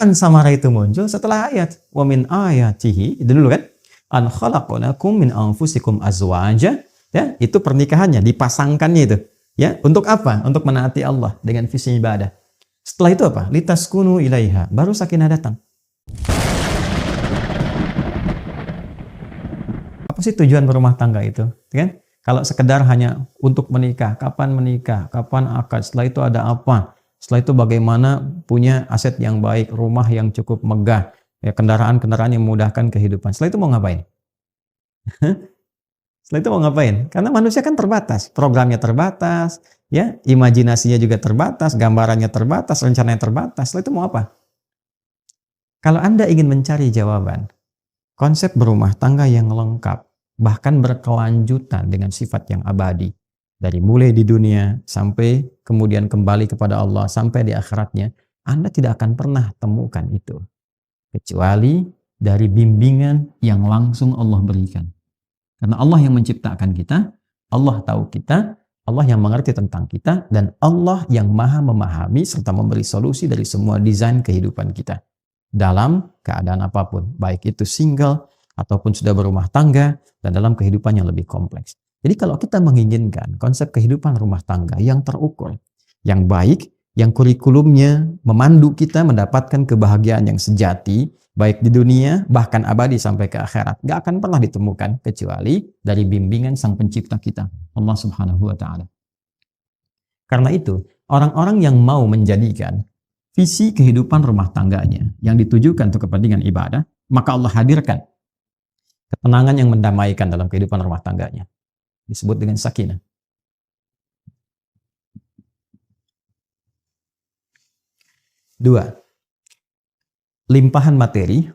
Kapan samara itu muncul? Setelah ayat. Wa min ayatihi, itu dulu kan? An khalaqalakum min anfusikum azwaja. Ya, itu pernikahannya, dipasangkannya itu. Ya, untuk apa? Untuk menaati Allah dengan visi ibadah. Setelah itu apa? Litaskunu ilaiha. Baru sakinah datang. Apa sih tujuan berumah tangga itu? Kan? Kalau sekedar hanya untuk menikah, kapan akad, setelah itu ada apa? Setelah itu bagaimana punya aset yang baik, rumah yang cukup megah, ya, kendaraan-kendaraan yang memudahkan kehidupan. Setelah itu mau ngapain? Setelah itu mau ngapain? Karena manusia kan terbatas, programnya terbatas, ya, imajinasinya juga terbatas, gambarannya terbatas, rencananya terbatas. Setelah itu mau apa? Kalau Anda ingin mencari jawaban, konsep berumah tangga yang lengkap, bahkan berkelanjutan dengan sifat yang abadi, dari mulai di dunia sampai kemudian kembali kepada Allah sampai di akhiratnya, Anda tidak akan pernah temukan itu kecuali dari bimbingan yang langsung Allah berikan. Karena Allah yang menciptakan kita, Allah tahu kita, Allah yang mengerti tentang kita, dan Allah yang maha memahami serta memberi solusi dari semua desain kehidupan kita dalam keadaan apapun, baik itu single ataupun sudah berumah tangga dan dalam kehidupan yang lebih kompleks. Jadi kalau kita menginginkan konsep kehidupan rumah tangga yang terukur, yang baik, yang kurikulumnya memandu kita mendapatkan kebahagiaan yang sejati, baik di dunia bahkan abadi sampai ke akhirat, gak akan pernah ditemukan kecuali dari bimbingan Sang Pencipta kita, Allah Subhanahu wa Ta'ala. Karena itu, orang-orang yang mau menjadikan visi kehidupan rumah tangganya yang ditujukan untuk kepentingan ibadah, maka Allah hadirkan ketenangan yang mendamaikan dalam kehidupan rumah tangganya. Disebut dengan sakinah. Dua, limpahan materi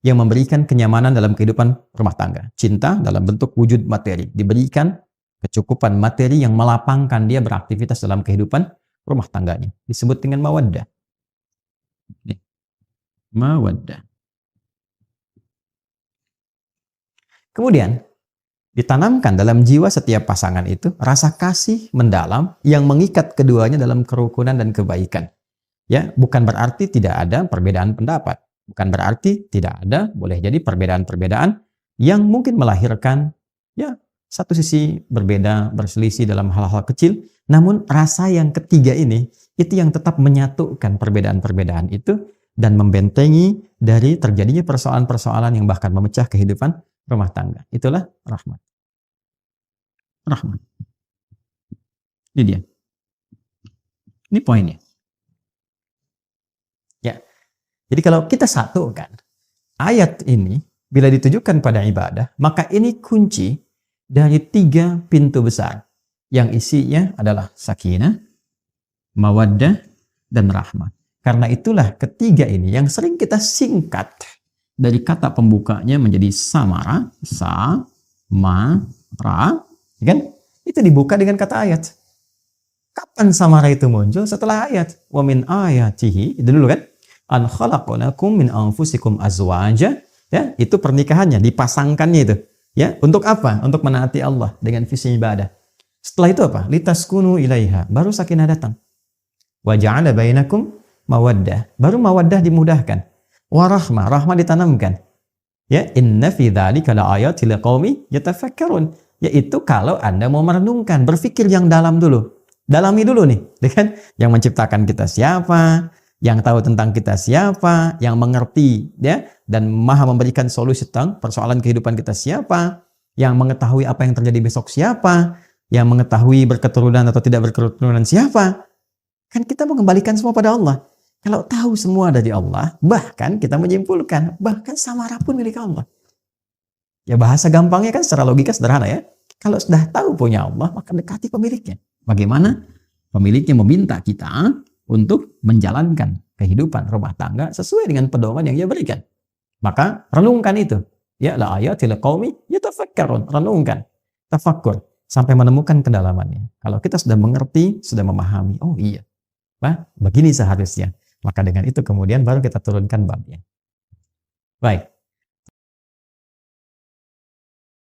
yang memberikan kenyamanan dalam kehidupan rumah tangga. Cinta dalam bentuk wujud materi. Diberikan kecukupan materi yang melapangkan dia beraktivitas dalam kehidupan rumah tangganya. Disebut dengan mawaddah. Mawaddah. Kemudian, ditanamkan dalam jiwa setiap pasangan itu rasa kasih mendalam yang mengikat keduanya dalam kerukunan dan kebaikan. Ya, bukan berarti tidak ada perbedaan pendapat. Bukan berarti tidak ada, boleh jadi perbedaan-perbedaan yang mungkin melahirkan ya satu sisi berbeda, berselisih dalam hal-hal kecil. Namun rasa yang ketiga ini, itu yang tetap menyatukan perbedaan-perbedaan itu dan membentengi dari terjadinya persoalan-persoalan yang bahkan memecah kehidupan rumah tangga. Itulah rahmat. Rahmat. Ini dia. Ini poinnya. Ya. Jadi kalau kita satukan ayat ini bila ditujukan pada ibadah, maka ini kunci dari 3 pintu besar yang isinya adalah sakinah, mawaddah, dan rahmat. Karena itulah ketiga ini yang sering kita singkat dari kata pembukanya menjadi samara, kan? Itu dibuka dengan kata ayat. Kapan samara itu muncul? Setelah ayat. Wa min ayatihi, itu dulu kan? An khalaqalakum min anfusikum azwaja. Ya, itu pernikahannya, dipasangkannya itu. Ya, untuk apa? Untuk menaati Allah dengan visi ibadah. Setelah itu apa? Litaskunu ilaiha. Baru sakinah datang. Wa ja'ala bainakum mawaddah. Baru mawaddah dimudahkan. Wa rahmah, rahmah ditanamkan. Ya, inna fi dzalika laayatil liqaumi yatafakkarun. Yaitu kalau Anda mau merenungkan, berpikir yang dalam dulu. Dalami dulu nih, kan? Yang menciptakan kita siapa? Yang tahu tentang kita siapa, yang mengerti ya dan maha memberikan solusi tentang persoalan kehidupan kita siapa, yang mengetahui apa yang terjadi besok siapa, yang mengetahui berketurunan atau tidak berketurunan siapa. Kan kita mengembalikan semua pada Allah. Kalau tahu semua dari Allah, bahkan kita menyimpulkan, bahkan samara pun milik Allah. Ya bahasa gampangnya kan secara logika sederhana ya. Kalau sudah tahu punya Allah, maka dekati pemiliknya. Bagaimana pemiliknya meminta kita untuk menjalankan kehidupan rumah tangga sesuai dengan pedoman yang dia berikan. Maka renungkan itu. Ya la ayatil qaumi yatafakkarun. Renungkan, tafakkur sampai menemukan kedalamannya. Kalau kita sudah mengerti, sudah memahami, oh iya, begini seharusnya. Maka dengan itu kemudian baru kita turunkan babnya. Baik.